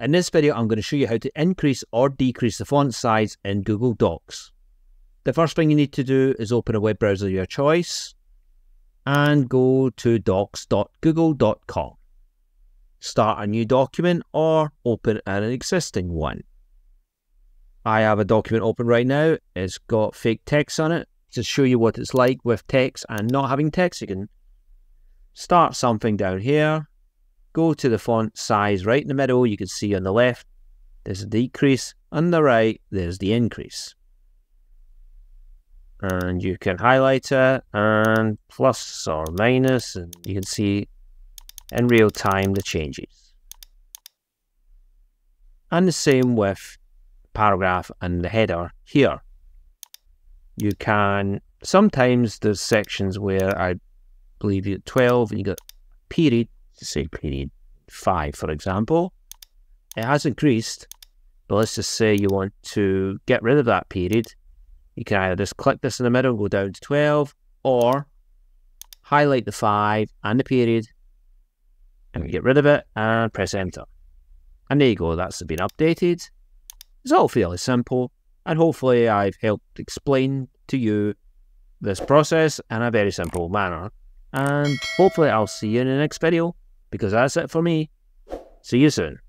In this video, I'm going to show you how to increase or decrease the font size in Google Docs. The first thing you need to do is open a web browser of your choice and go to docs.google.com. Start a new document or open an existing one. I have a document open right now. It's got fake text on it. To show you what it's like with text and not having text, you can start something down here. Go to the font size right in the middle. You can see on the left, there's a decrease. On the right, there's the increase. And you can highlight it and plus or minus, and you can see in real time the changes. And the same with paragraph and the header here. You can, sometimes there's sections where I believe you 12 and you got period, say period 5 for example. It has increased, but let's just say you want to get rid of that period. You can either just click this in the middle, go down to 12, or highlight the 5 and the period and get rid of it and press enter. And there you go, that's been updated. It's all fairly simple, and hopefully I've helped explain to you this process in a very simple manner. And hopefully I'll see you in the next video, because that's it for me. See you soon.